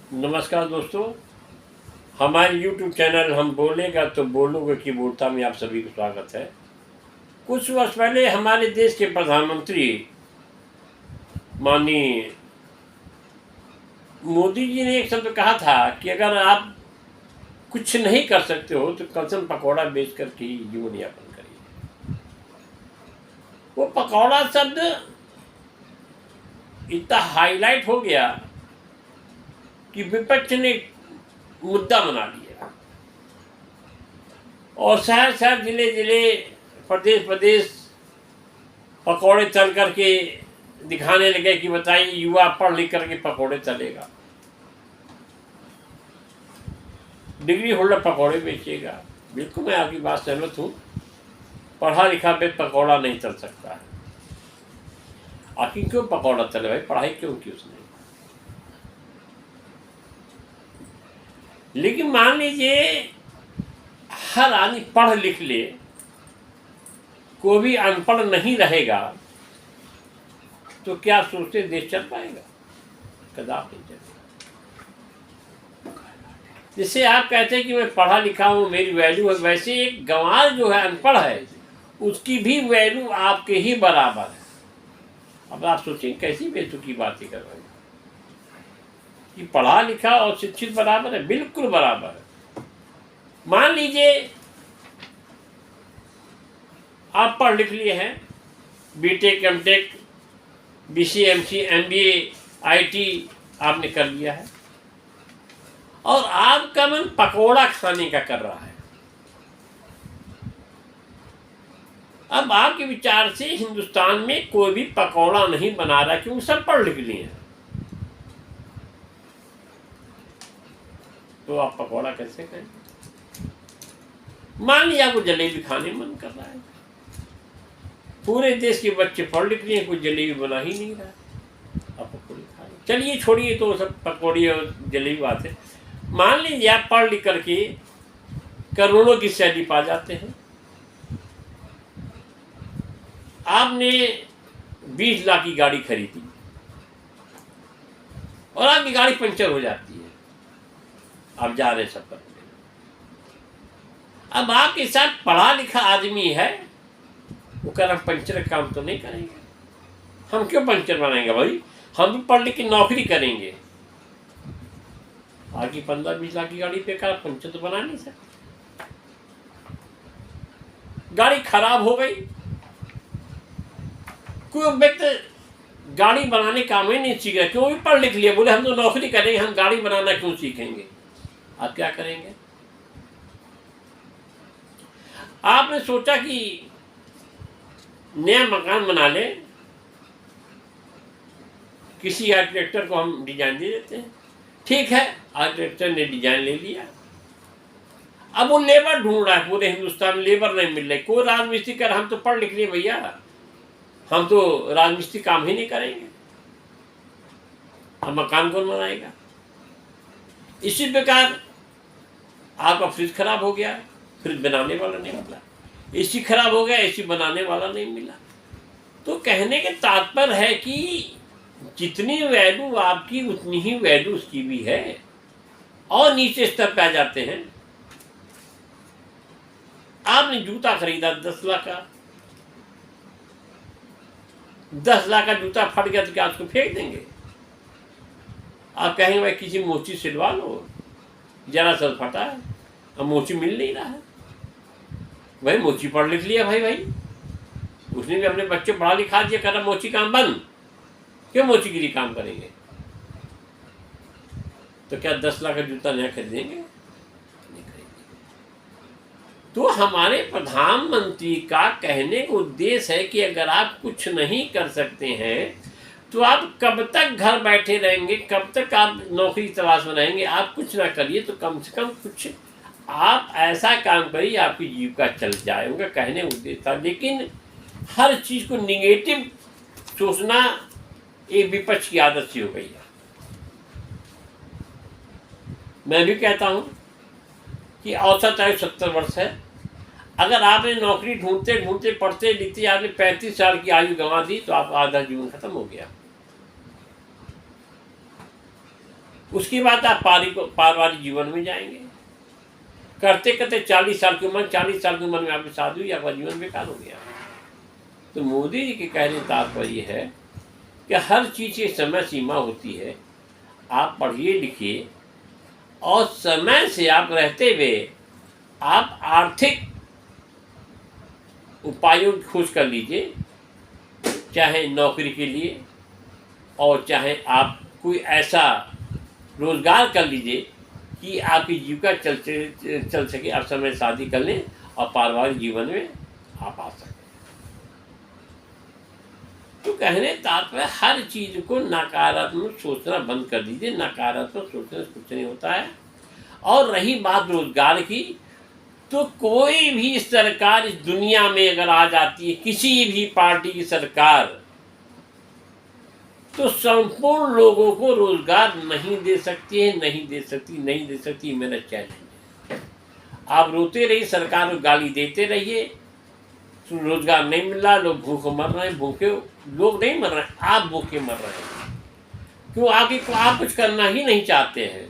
नमस्कार दोस्तों, हमारे YouTube चैनल हम बोलेगा तो बोलोगे की बोलता में आप सभी को स्वागत है। कुछ वर्ष पहले हमारे देश के प्रधानमंत्री माननीय मोदी जी ने एक शब्द कहा था कि अगर आप कुछ नहीं कर सकते हो तो कलसन पकौड़ा बेच कर के जीवन यापन करिए। वो पकौड़ा शब्द इतना हाईलाइट हो गया कि विपक्ष ने मुद्दा बना लिया और शहर शहर जिले जिले प्रदेश प्रदेश पकौड़े तल करके दिखाने लगे कि बताइए युवा पढ़ लिख करके पकौड़े तलेगा, डिग्री होल्डर पकौड़े बेचेगा। बिल्कुल मैं आपकी बात सहमत हूँ, पढ़ा लिखा पे पकौड़ा नहीं तल सकता है। आखिर क्यों पकौड़ा तले भाई, पढ़ाई क्यों की उसने। लेकिन मान लीजिए हर आदमी पढ़ लिख ले, कोई भी अनपढ़ नहीं रहेगा तो क्या सोचते देश चल पाएगा? कदापि नहीं चलेगा। जिससे आप कहते हैं कि मैं पढ़ा लिखा हूँ, मेरी वैल्यू है, वैसे एक गंवार जो है अनपढ़ है उसकी भी वैल्यू आपके ही बराबर है। अब आप सोचें कैसी बेतुकी बातें कर रहे हैं कि पढ़ा लिखा और शिक्षित बराबर है, बिल्कुल बराबर है। मान लीजिए आप पढ़ लिख लिए हैं, BTech, MTech, BC, MC, MBA, IT आपने कर लिया है और आपका मन पकोड़ा खाने का कर रहा है। अब आपके विचार से हिंदुस्तान में कोई भी पकोड़ा नहीं बना रहा क्योंकि सब पढ़ लिख लिए हैं, तो आप पकोड़ा कैसे करें? मान लिया आपको जलेबी खाने मन कर रहा है, पूरे देश के बच्चे पढ़ लिख लिए, कोई जलेबी बना ही नहीं रहा, आप पकौड़ी खा रहे। चलिए छोड़िए तो सब पकौड़ी और जलेबी बात है। मान लीजिए आप पढ़ लिख करके करोड़ों की सैलरी पा जाते हैं, आपने 20 लाख की गाड़ी खरीदी और आपकी गाड़ी पंचर हो जाती है, आप जा रहे सफर में। अब आपके साथ पढ़ा लिखा आदमी है, वो कह रहा पंचर का काम तो नहीं करेंगे, हम क्यों पंचर बनाएंगे भाई, हम भी पढ़ लिख के नौकरी करेंगे। आगे 15-20 लाख की गाड़ी पे कर पंचर तो बना नहीं सकते। गाड़ी खराब हो गई, कोई व्यक्ति गाड़ी बनाने काम ही नहीं सीख रहा, क्यों भी पढ़ लिख लिया, बोले हम तो नौकरी करेंगे, हम गाड़ी बनाना क्यों सीखेंगे। आप क्या करेंगे? आपने सोचा कि नया मकान बना ले, किसी आर्किटेक्टर को हम डिजाइन दे देते हैं। ठीक है, आर्किटेक्टर ने डिजाइन ले लिया, अब वो लेबर ढूंढ रहा है, पूरे हिंदुस्तान में लेबर नहीं मिल रही। कोई राजमिस्त्री कर, हम तो पढ़ लिख लिए भैया, हम तो राजमिस्त्री काम ही नहीं करेंगे, अब मकान कौन बनाएगा। इसी प्रकार आपका फ्रिज खराब हो गया, फ्रिज बनाने वाला नहीं मिला, एसी खराब हो गया, एसी बनाने वाला नहीं मिला। तो कहने के तात्पर्य है कि जितनी वैल्यू आपकी उतनी ही वैल्यू उसकी भी है। और नीचे स्तर पे आ जाते हैं, आपने जूता खरीदा 10 लाख का, 10 लाख का जूता फट गया तो क्या उसको फेंक देंगे? आप कहेंगे भाई किसी मोची सिलवा लो, जरा सा फटा है, अब मोची मिल नहीं रहा है। भाई मोची पढ़ लिख लिया भाई, उसने भी अपने बच्चे पढ़ा लिखा दिया, कर मोची काम बंद, क्यों मोची के लिए काम करेंगे। तो क्या 10 लाख का जूता नया खरीदेंगे? नहीं खरीदेंगे। तो हमारे प्रधानमंत्री का कहने का उद्देश्य है कि अगर आप कुछ नहीं कर सकते हैं तो आप कब तक घर बैठे रहेंगे, कब तक आप नौकरी तलाश में रहेंगे। आप कुछ ना करिए तो कम से कम कुछ आप ऐसा काम करिए आपकी जीविका चल जाए, उनका कहने उद्देश्य था। लेकिन हर चीज़ को निगेटिव सोचना एक विपक्ष की आदत सी हो गई है। मैं भी कहता हूँ कि औसत आयु 70 वर्ष है। अगर आपने नौकरी ढूंढते ढूंढते पढ़ते लिखते आपने 35 साल की आयु गंवा दी तो आप आधा जीवन खत्म हो गया। उसके बाद आप पारिवारिक जीवन में जाएंगे। करते करते 40 साल की उम्र, 40 साल की उम्र में आपकी शादी हुई, आपका जीवन बेकार हो गया। तो मोदी जी के कहने का तात्पर्य है कि हर चीज़ की समय सीमा होती है। आप पढ़िए लिखिए और समय से आप रहते हुए आप आर्थिक उपायों की खोज कर लीजिए, चाहे नौकरी के लिए और चाहे आप कोई ऐसा रोज़गार कर लीजिए कि आपकी जीविका चल सके, आप समय शादी कर लें और पारिवारिक जीवन में आप आ सकें। तो कहने तात्पर्य हर चीज़ को नकारात्मक सोचना बंद कर दीजिए। नकारात्मक सोचने से कुछ नहीं होता है। और रही बात रोजगार की, तो कोई भी सरकार इस दुनिया में अगर आ जाती है, किसी भी पार्टी की सरकार, तो संपूर्ण लोगों को रोजगार नहीं दे सकती है, नहीं दे सकती, मेरा चैलेंज है। आप रोते रहिए, सरकार को गाली देते रहिए, रोजगार नहीं मिल रहा, लोग भूखे मर रहे हैं। भूखे लोग नहीं मर रहे हैं, आप भूखे मर रहे हैं। क्यों? आप कुछ करना ही नहीं चाहते हैं।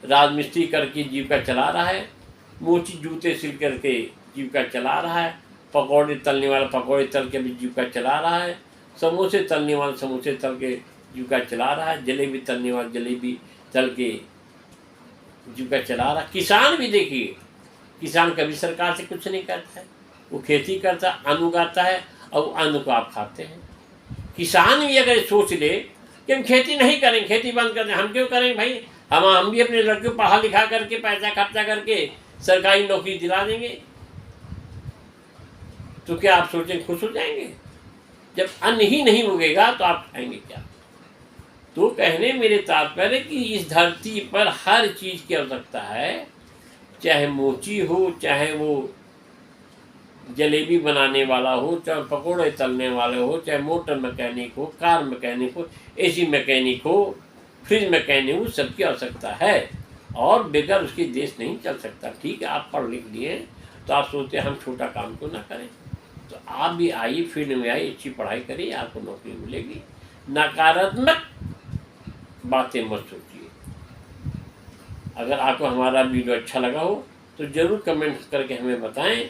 राजमिस्त्री करके जीविका चला रहा है, मोची जूते सिल करके जीविका चला रहा है, पकौड़े तलने वाला पकौड़े तल के भी जीविका चला रहा है, समोसे तलने वाला समोसे तल के जीविका चला रहा है, जलेबी तलने वाला जलेबी तल के जीविका चला रहा है। किसान भी देखिए, किसान कभी सरकार से कुछ नहीं करता है, वो खेती करता, अन्न उगाता है और अन्न को आप खाते हैं। किसान भी अगर सोच ले कि हम खेती नहीं करें, खेती बंद कर दें, हम क्यों करें भाई, हम भी अपने लड़के को पढ़ा लिखा करके पैसा खर्चा करके सरकारी नौकरी दिला देंगे, तो क्या आप सोचें खुश हो जाएंगे? जब अन्न ही नहीं उगेगा तो आप खाएंगे क्या? तो कहने मेरे तात्पर्य कि इस धरती पर हर चीज़ की आवश्यकता है, चाहे मोची हो, चाहे वो जलेबी बनाने वाला हो, चाहे पकोड़े तलने वाले हो, चाहे मोटर मैकेनिक हो, कार मैकेनिक हो, एसी मैकेनिक हो, फ्रिज मैकेनिक हो, सबकी आवश्यकता है। और बगैर उसके देश नहीं चल सकता। ठीक है, आप पढ़ लिख लिए तो आप सोचते हैं हम छोटा काम क्यों ना करें, तो आप भी आइए, फील्ड में आइए, अच्छी पढ़ाई करिए, आपको नौकरी मिलेगी। नकारात्मक बातें मत सोचिए। अगर आपको हमारा वीडियो अच्छा लगा हो तो ज़रूर कमेंट करके हमें बताएं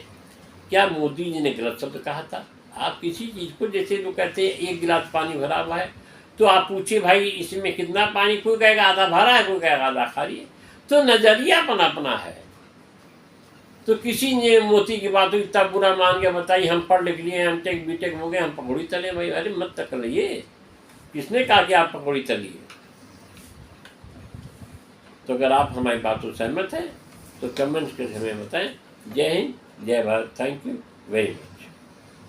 क्या मोदी जी ने गलत शब्द कहा था। आप किसी चीज़ को, जैसे लोग कहते हैं एक गिलास पानी भरा हुआ है, तो आप पूछिए भाई इसमें कितना पानी, कोई कहेगा आधा भरा है, कोई कहेगा आधा खाली है। तो नज़रिया अपना है। तो किसी ने मोदी की बात इतना बुरा मान के बताई, हम पढ़ लिख लिए, हम टेक बीटेक हो गए, हम पकौड़ी तले। भाई अरे मत तक लिये, किसने कहा कि आप पकौड़ी तलिए? तो अगर आप हमारी बातों से सहमत हैं तो कमेंट करके हमें बताएं। जय हिंद, जय Bharat. Thank you very much.